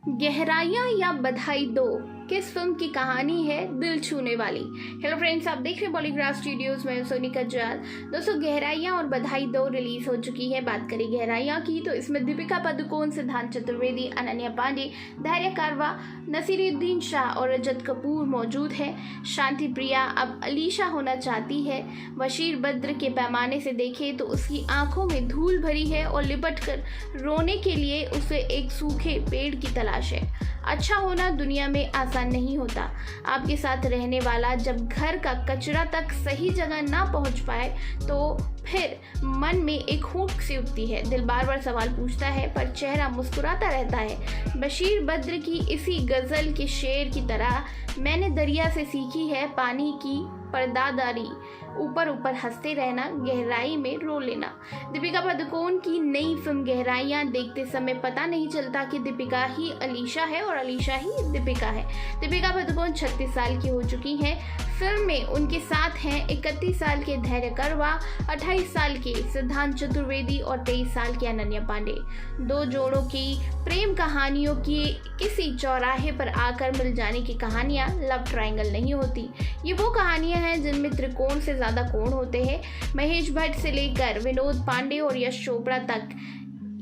गहराइयाँ या बधाई दो किस फिल्म की कहानी है दिल छूने वाली। हेलो फ्रेंड्स, आप देख रहे हैं बॉलीग्राफ स्टूडियोज में सोनिका जाल। दोस्तों, गहराइयाँ और बधाई दो रिलीज हो चुकी है। बात करें गहराइयाँ की तो इसमें दीपिका पादुकोण, सिद्धांत चतुर्वेदी, अनन्या पांडे, धैर्य कारवा, नसीरुद्दीन शाह और रजत कपूर मौजूद है। शांति प्रिया अब अलीशा होना चाहती है। बशीर बद्र के पैमाने से देखें तो उसकी आंखों में धूल भरी है और लिपट कर रोने के लिए उसे एक सूखे पेड़ की तलाश है। अच्छा होना दुनिया में आसान नहीं होता। आपके साथ रहने वाला जब घर का कचरा तक सही जगह ना पहुंच पाए तो फिर मन में एक हुक सी उठती है। दिल बार बार सवाल पूछता है पर चेहरा मुस्कुराता रहता है। बशीर बद्र की इसी गजल के शेर की तरह मैंने दरिया से सीखी है पानी की पर्दादारी, ऊपर ऊपर हंसते रहना, गहराई में रो लेना। दीपिका पादुकोण की नई फिल्म गहराइयाँ देखते समय पता नहीं चलता कि दीपिका ही अलीशा है और अलीशा ही दीपिका है। दीपिका पादुकोण 36 साल की हो चुकी हैं। फिल्म में उनके साथ हैं 31 साल के धैर्य करवा, 28 साल के सिद्धांत चतुर्वेदी और 23 साल के अनन्या पांडे। दो जोड़ों की प्रेम कहानियों की किसी चौराहे पर आकर मिल जाने की कहानियां लव ट्रायंगल नहीं होती। ये वो कहानियां हैं जिनमें त्रिकोण से ज्यादा कोण होते हैं। महेश भट्ट से लेकर विनोद पांडे और यश चोपड़ा तक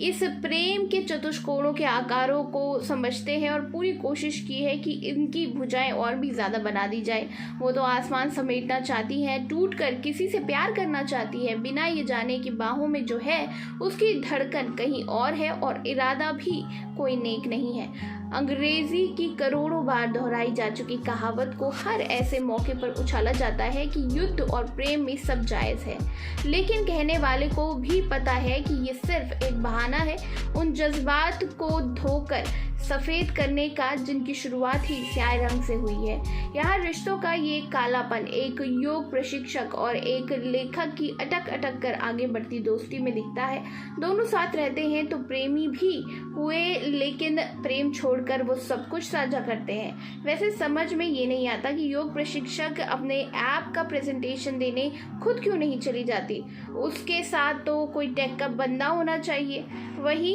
इस प्रेम के चतुष्कोणों के आकारों को समझते हैं और पूरी कोशिश की है कि इनकी भुजाएं और भी ज़्यादा बना दी जाए। वो तो आसमान समेटना चाहती है, टूट कर किसी से प्यार करना चाहती है, बिना ये जाने कि बाहों में जो है उसकी धड़कन कहीं और है और इरादा भी कोई नेक नहीं है। अंग्रेजी की करोड़ों बार दोहराई जा चुकी कहावत को हर ऐसे मौके पर उछाला जाता है कि युद्ध और प्रेम में सब जायज़ है, लेकिन कहने वाले को भी पता है कि ये सिर्फ एक बहाना है उन जज्बात को धोकर सफ़ेद करने का जिनकी शुरुआत ही स्याह रंग से हुई है। यहाँ रिश्तों का ये कालापन एक योग प्रशिक्षक और एक लेखक की अटक अटक कर आगे बढ़ती दोस्ती में दिखता है। दोनों साथ रहते हैं तो प्रेमी भी हुए, लेकिन प्रेम छोड़कर वो सब कुछ साझा करते हैं। वैसे समझ में ये नहीं आता कि योग प्रशिक्षक अपने ऐप का प्रेजेंटेशन देने खुद क्यों नहीं चली जाती। उसके साथ तो कोई टेक का बंदा होना चाहिए। वही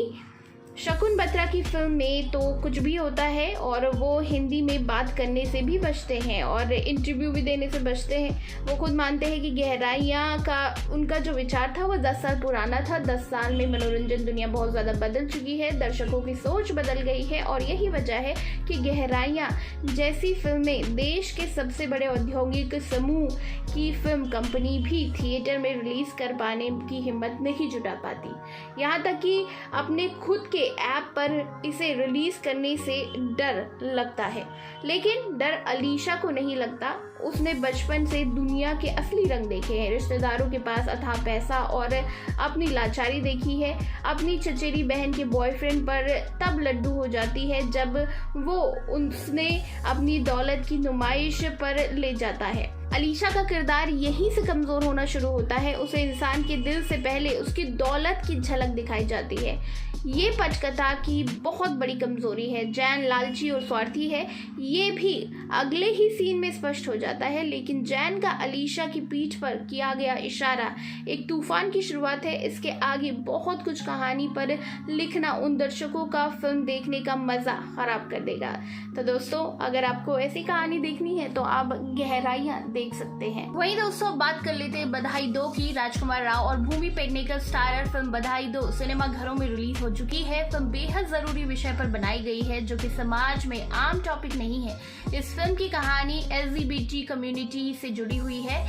शकुन बत्रा की फिल्म में तो कुछ भी होता है और वो हिंदी में बात करने से भी बचते हैं और इंटरव्यू भी देने से बचते हैं। वो खुद मानते हैं कि गहराइयाँ का उनका जो विचार था वो 10 साल पुराना था। 10 साल में मनोरंजन दुनिया बहुत ज़्यादा बदल चुकी है, दर्शकों की सोच बदल गई है और यही वजह है कि गहराइयाँ जैसी फिल्में देश के सबसे बड़े औद्योगिक समूह की फिल्म कंपनी भी थिएटर में रिलीज कर पाने की हिम्मत नहीं जुटा पाती। यहाँ तक कि अपने खुद के ऐप पर इसे रिलीज करने से डर लगता है, लेकिन डर अलीशा को नहीं लगता। उसने बचपन से दुनिया के असली रंग देखे हैं, रिश्तेदारों के पास अथाह पैसा और अपनी लाचारी देखी है। अपनी चचेरी बहन के बॉयफ्रेंड पर तब लड्डू हो जाती है जब वो उसने अपनी दौलत की नुमाइश पर ले जाता है। अलीशा का किरदार यहीं से कमजोर होना शुरू होता है। उसे इंसान के दिल से पहले उसकी दौलत की झलक दिखाई जाती है। ये पटकथा की बहुत बड़ी कमजोरी है। जैन लालची और स्वार्थी है, ये भी अगले ही सीन में स्पष्ट हो जाता है, लेकिन जैन का अलीशा की पीठ पर किया गया इशारा एक तूफान की शुरुआत है। इसके आगे बहुत कुछ कहानी पर लिखना उन दर्शकों का फिल्म देखने का मजा खराब कर देगा। तो दोस्तों, अगर आपको ऐसी कहानी देखनी है तो आप गहराइयाँ देख सकते हैं। वहीं दोस्तों, बात कर लेते हैं बधाई दो की। राजकुमार राव और भूमि पेडनेकर स्टारर फिल्म बधाई दो सिनेमा घरों में रिलीज हो चुकी है। फिल्म बेहद जरूरी विषय पर बनाई गई है जो कि समाज में आम टॉपिक नहीं है। इस फिल्म की कहानी LGBT कम्युनिटी से जुड़ी हुई है।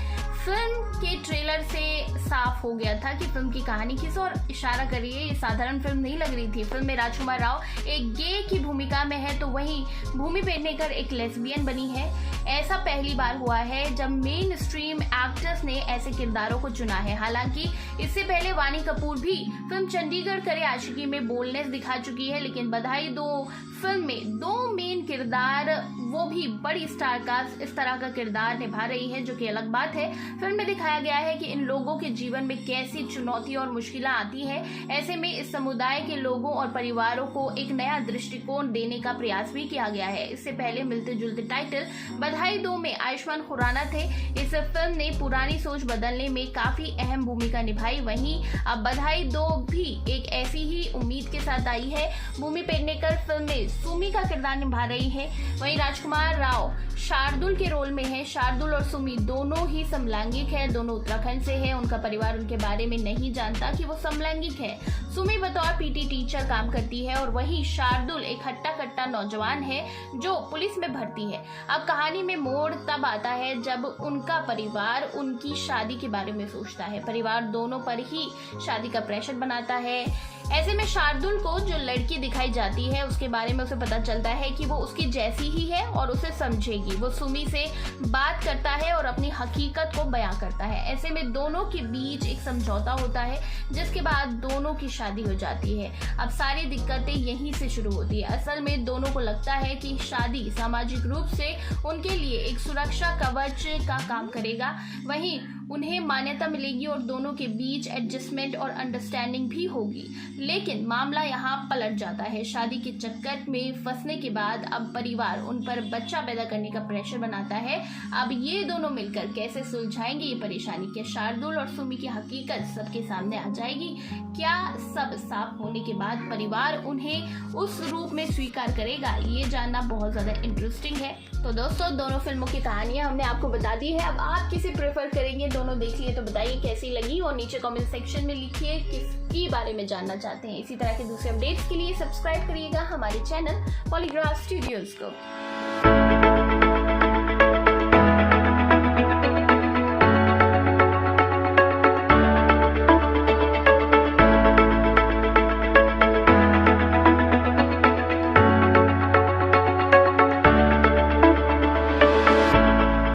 फिल्म के ट्रेलर से साफ हो गया था कि फिल्म की कहानी किस ओर इशारा कर रही है। ये साधारण फिल्म नहीं लग रही थी। फिल्म में राजकुमार राव एक गे की भूमिका में है तो वहीं भूमि पेडनेकर एक लेस्बियन बनी है। ऐसा पहली बार हुआ है जब मेन स्ट्रीम एक्टर्स ने ऐसे किरदारों को चुना है। हालांकि इससे पहले वानी कपूर भी फिल्म चंडीगढ़ करे आशिकी में बोल्डनेस दिखा चुकी है, लेकिन बधाई दो फिल्म में दो मेन किरदार, वो भी बड़ी स्टार कास्ट इस तरह का किरदार निभा रही है, जो कि अलग बात है। फिल्म में दिखाया गया है कि इन लोगों के जीवन में कैसी चुनौती और मुश्किलें आती है। ऐसे में इस समुदाय के लोगों और परिवारों को एक नया दृष्टिकोण देने का प्रयास भी किया गया है। इससे पहले मिलते जुलते टाइटल बधाई दो में आयुष्मान खुराना थे। इस फिल्म ने पुरानी सोच बदलने में काफी अहम भूमिका निभाई। वहीं अब बधाई दो भी एक ऐसी ही उम्मीद के साथ आई है। भूमि पेडनेकर फिल्म में सुमी का किरदार निभा रही है। वहीं राजकुमार राव शार्दुल के रोल में है। शार्दुल और सुमी दोनों ही समलैंगिक है, दोनों उत्तराखंड से है। उनका परिवार उनके बारे में नहीं जानता कि वो समलैंगिक है। सुमी बतौर पीटी टीचर काम करती है और वही शार्दुल एक हट्टा कट्टा नौजवान है जो पुलिस में भर्ती है। अब कहानी में मोड़ तब आता है जब उनका परिवार उनकी शादी के बारे में सोचता है। परिवार दोनों पर ही शादी का प्रेशर बनाता है। ऐसे में शार्दुल को जो लड़की दिखाई जाती है उसके बारे में उसे पता चलता है कि वो उसकी जैसी ही है और उसे समझेगी। वो सुमी से बात करता है और अपनी हकीकत को बयां करता है। ऐसे में दोनों के बीच एक समझौता होता है जिसके बाद दोनों की शादी हो जाती है। अब सारी दिक्कतें यहीं से शुरू होती है। असल में दोनों को लगता है कि शादी सामाजिक रूप से उनके लिए एक सुरक्षा कवच का काम करेगा। वहीं उन्हें मान्यता मिलेगी और दोनों के बीच एडजस्टमेंट और अंडरस्टैंडिंग भी होगी। लेकिन मामला यहाँ पलट जाता है। शादी के चक्कर में फंसने के बाद अब परिवार उन पर बच्चा पैदा करने का प्रेशर बनाता है। अब ये दोनों मिलकर कैसे सुलझाएंगे ये परेशानी? क्या शार्दुल और सुमी की हकीकत सबके सामने आ जाएगी? क्या सब साफ होने के बाद परिवार उन्हें उस रूप में स्वीकार करेगा? ये जानना बहुत ज्यादा इंटरेस्टिंग है। तो दोस्तों, दोनों फिल्मों की कहानियां हमने आपको बता दी है। अब आप किसे प्रेफर करेंगे? दोनों देख लिए तो बताइए कैसी लगी और नीचे कमेंट सेक्शन में लिखिए किसकी बारे में जानना चाहते हैं। इसी तरह के दूसरे अपडेट्स के लिए सब्सक्राइब करिएगा हमारे चैनल पॉलीग्राफ स्टूडियोज को।